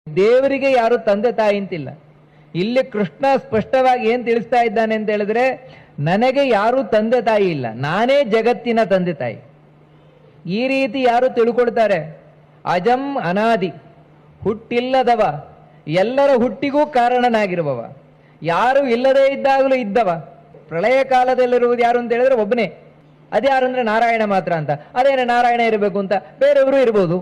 ದೇವರಿಗೆ ಯಾರು ತಂದೆ ತಾಯಿ ಅಂತಿಲ್ಲ. ಇಲ್ಲಿ ಕೃಷ್ಣ ಸ್ಪಷ್ಟವಾಗಿ ಏನ್ ತಿಳಿಸ್ತಾ ಇದ್ದಾನೆ ಅಂತ ಹೇಳಿದ್ರೆ, ನನಗೆ ಯಾರು ತಂದೆ ತಾಯಿ ಇಲ್ಲ, ನಾನೇ ಜಗತ್ತಿನ ತಂದೆ ತಾಯಿ. ಈ ರೀತಿ ಯಾರು ತಿಳ್ಕೊಳ್ತಾರೆ, ಅಜಂ ಅನಾದಿ, ಹುಟ್ಟಿಲ್ಲದವ, ಎಲ್ಲರ ಹುಟ್ಟಿಗೂ ಕಾರಣನಾಗಿರುವವ, ಯಾರು ಇಲ್ಲದೇ ಇದ್ದಾಗಲೂ ಇದ್ದವ. ಪ್ರಳಯ ಕಾಲದಲ್ಲಿರುವುದು ಯಾರು ಅಂತ ಹೇಳಿದ್ರೆ ಒಬ್ಬನೇ. ಅದ್ಯಾರು ಅಂದ್ರೆ ನಾರಾಯಣ ಮಾತ್ರ ಅಂತ. ಅದೇನೇ ನಾರಾಯಣ ಇರಬೇಕು ಅಂತ ಬೇರೆಯವರು ಇರ್ಬೋದು,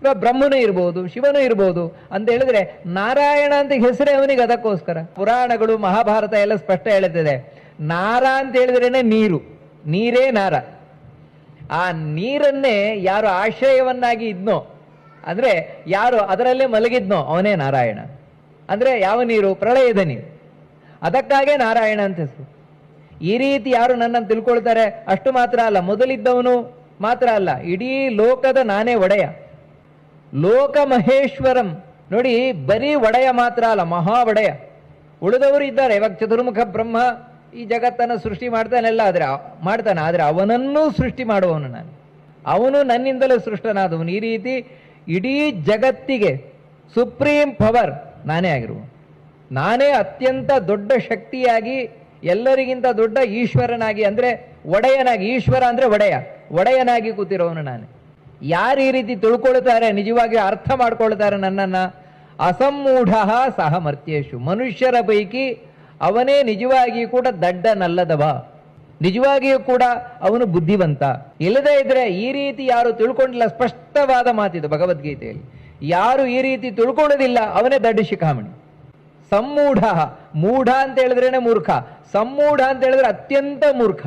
ಇವಾಗ ಬ್ರಹ್ಮನೂ ಇರ್ಬೋದು, ಶಿವನೂ ಇರ್ಬೋದು ಅಂತ ಹೇಳಿದ್ರೆ ನಾರಾಯಣ ಅಂತ ಹೆಸರೇ ಅವನಿಗೆ. ಅದಕ್ಕೋಸ್ಕರ ಪುರಾಣಗಳು ಮಹಾಭಾರತ ಎಲ್ಲ ಸ್ಪಷ್ಟ ಹೇಳುತ್ತದೆ, ನಾರ ಅಂತ ಹೇಳಿದ್ರೇನೆ ನೀರು, ನೀರೇ ನಾರ. ಆ ನೀರನ್ನೇ ಯಾರು ಆಶ್ರಯವನ್ನಾಗಿ ಇದ್ನೋ, ಅಂದ್ರೆ ಯಾರು ಅದರಲ್ಲೇ ಮಲಗಿದ್ನೋ ಅವನೇ ನಾರಾಯಣ. ಅಂದ್ರೆ ಯಾವ ನೀರು? ಪ್ರಳಯದ ನೀರು. ಅದಕ್ಕಾಗೇ ನಾರಾಯಣ ಅಂತ ಹೆಸರು. ಈ ರೀತಿ ಯಾರು ನನ್ನನ್ನು ತಿಳ್ಕೊಳ್ತಾರೆ, ಅಷ್ಟು ಮಾತ್ರ ಅಲ್ಲ, ಮೊದಲಿದ್ದವನು ಮಾತ್ರ ಅಲ್ಲ, ಇಡೀ ಲೋಕದ ನಾನೇ ಒಡೆಯ, ಲೋಕ ಮಹೇಶ್ವರಂ. ನೋಡಿ, ಬರೀ ಒಡೆಯ ಮಾತ್ರ ಅಲ್ಲ, ಮಹಾ ಒಡೆಯ. ಉಳಿದವರು ಇದ್ದಾರೆ. ಇವಾಗ ಚತುರ್ಮುಖ ಬ್ರಹ್ಮ ಈ ಜಗತ್ತನ್ನು ಸೃಷ್ಟಿ ಮಾಡ್ತಾನೆಲ್ಲ, ಆದ್ರೆ ಅವನನ್ನೂ ಸೃಷ್ಟಿ ಮಾಡುವವನು ನಾನು, ಅವನು ನನ್ನಿಂದಲೇ ಸೃಷ್ಟನಾದವನು. ಈ ರೀತಿ ಇಡೀ ಜಗತ್ತಿಗೆ ಸುಪ್ರೀಂ ಪವರ್ ನಾನೇ ಆಗಿರುವ, ನಾನೇ ಅತ್ಯಂತ ದೊಡ್ಡ ಶಕ್ತಿಯಾಗಿ, ಎಲ್ಲರಿಗಿಂತ ದೊಡ್ಡ ಈಶ್ವರನಾಗಿ, ಅಂದ್ರೆ ಒಡೆಯನಾಗಿ. ಈಶ್ವರ ಅಂದ್ರೆ ಒಡೆಯ, ಒಡೆಯನಾಗಿ ಕೂತಿರೋವನು ನಾನೇ. ಯಾರು ಈ ರೀತಿ ತಿಳ್ಕೊಳ್ತಾರೆ, ನಿಜವಾಗಿ ಅರ್ಥ ಮಾಡ್ಕೊಳ್ತಾರೆ ನನ್ನನ್ನ, ಅಸಮ್ಮೂಢ ಸಹ ಮರ್ತ್ಯೇಶು, ಮನುಷ್ಯರ ಪೈಕಿ ಅವನೇ ನಿಜವಾಗಿಯೂ ಕೂಡ ದಡ್ಡನಲ್ಲದವ, ನಿಜವಾಗಿಯೂ ಕೂಡ ಅವನು ಬುದ್ಧಿವಂತ. ಇಲ್ಲದೇ ಇದ್ರೆ ಈ ರೀತಿ ಯಾರು ತಿಳ್ಕೊಂಡಿಲ್ಲ, ಸ್ಪಷ್ಟವಾದ ಮಾತಿದು ಭಗವದ್ಗೀತೆಯಲ್ಲಿ, ಯಾರು ಈ ರೀತಿ ತಿಳ್ಕೊಳ್ಳೋದಿಲ್ಲ ಅವನೇ ದಡ್ಡ ಶಿಖಾಮಣಿ. ಸಮ್ಮೂಢ, ಮೂಢ ಅಂತ ಹೇಳಿದ್ರೇನೆ ಮೂರ್ಖ, ಸಮ್ಮೂಢ ಅಂತ ಹೇಳಿದ್ರೆ ಅತ್ಯಂತ ಮೂರ್ಖ.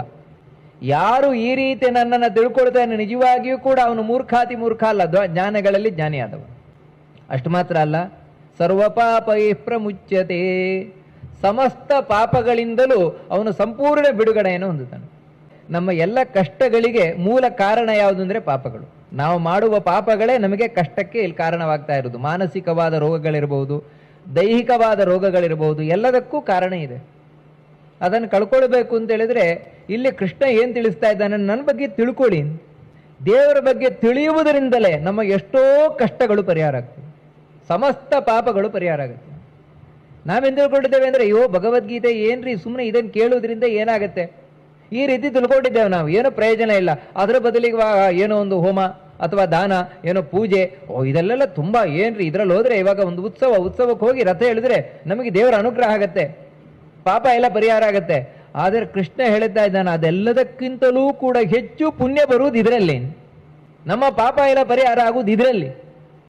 ಯಾರು ಈ ರೀತಿ ನನ್ನನ್ನು ತಿಳ್ಕೊಳ್ತಾನೆ ನಿಜವಾಗಿಯೂ ಕೂಡ ಅವನು ಮೂರ್ಖಾತಿ ಮೂರ್ಖ ಅಲ್ಲ, ಜ್ಞಾನಗಳಲ್ಲಿ ಜ್ಞಾನಿಯಾದವ. ಅಷ್ಟು ಮಾತ್ರ ಅಲ್ಲ, ಸರ್ವಪಾಪೈ ಪ್ರಮುಚ್ಯತೆ, ಸಮಸ್ತ ಪಾಪಗಳಿಂದಲೂ ಅವನು ಸಂಪೂರ್ಣ ಬಿಡುಗಡೆಯನ್ನು ಹೊಂದುತ್ತಾನೆ. ನಮ್ಮ ಎಲ್ಲ ಕಷ್ಟಗಳಿಗೆ ಮೂಲ ಕಾರಣ ಯಾವುದು ಅಂದರೆ ಪಾಪಗಳು. ನಾವು ಮಾಡುವ ಪಾಪಗಳೇ ನಮಗೆ ಕಷ್ಟಕ್ಕೆ ಇಲ್ಲಿ ಕಾರಣವಾಗ್ತಾ ಇರೋದು. ಮಾನಸಿಕವಾದ ರೋಗಗಳಿರಬಹುದು, ದೈಹಿಕವಾದ ರೋಗಗಳಿರಬಹುದು, ಎಲ್ಲದಕ್ಕೂ ಕಾರಣ ಇದೆ. ಅದನ್ನು ಕಳ್ಕೊಳ್ಬೇಕು ಅಂತ ಹೇಳಿದ್ರೆ ಇಲ್ಲಿ ಕೃಷ್ಣ ಏನ್ ತಿಳಿಸ್ತಾ ಇದ್ದಾನೆ, ನನ್ನ ಬಗ್ಗೆ ತಿಳ್ಕೊಳ್ಳಿ. ದೇವರ ಬಗ್ಗೆ ತಿಳಿಯುವುದರಿಂದಲೇ ನಮ್ಮ ಎಷ್ಟೋ ಕಷ್ಟಗಳು ಪರಿಹಾರ ಆಗ್ತವೆ, ಸಮಸ್ತ ಪಾಪಗಳು ಪರಿಹಾರ ಆಗುತ್ತೆ. ನಾವೇನು ತಿಳ್ಕೊಂಡಿದ್ದೇವೆ ಅಂದ್ರೆ, ಅಯ್ಯೋ ಭಗವದ್ಗೀತೆ ಏನ್ರಿ, ಸುಮ್ಮನೆ ಇದನ್ನು ಕೇಳುವುದರಿಂದ ಏನಾಗುತ್ತೆ, ಈ ರೀತಿ ತಿಳ್ಕೊಂಡಿದ್ದೇವೆ ನಾವು, ಏನೋ ಪ್ರಯೋಜನ ಇಲ್ಲ. ಅದರ ಬದಲಿಗೆ ಏನೋ ಒಂದು ಹೋಮ ಅಥವಾ ದಾನ, ಏನೋ ಪೂಜೆ, ಇದೆಲ್ಲ ತುಂಬಾ ಏನ್ರಿ, ಇದ್ರಲ್ಲಿ ಹೋದ್ರೆ ಇವಾಗ ಒಂದು ಉತ್ಸವಕ್ಕೆ ಹೋಗಿ ರಥ ಎಳೆದ್ರೆ ನಮಗೆ ದೇವರ ಅನುಗ್ರಹ ಆಗತ್ತೆ, ಪಾಪ ಎಲ್ಲ ಪರಿಹಾರ ಆಗತ್ತೆ. ಆದರೆ ಕೃಷ್ಣ ಹೇಳ್ತಾ ಇದ್ದಾನೆ, ಅದೆಲ್ಲದಕ್ಕಿಂತಲೂ ಕೂಡ ಹೆಚ್ಚು ಪುಣ್ಯ ಬರುವುದು ಇದರಲ್ಲಿ, ನಮ್ಮ ಪಾಪ ಎಲ್ಲ ಪರಿಹಾರ ಆಗುವುದು ಇದರಲ್ಲಿ.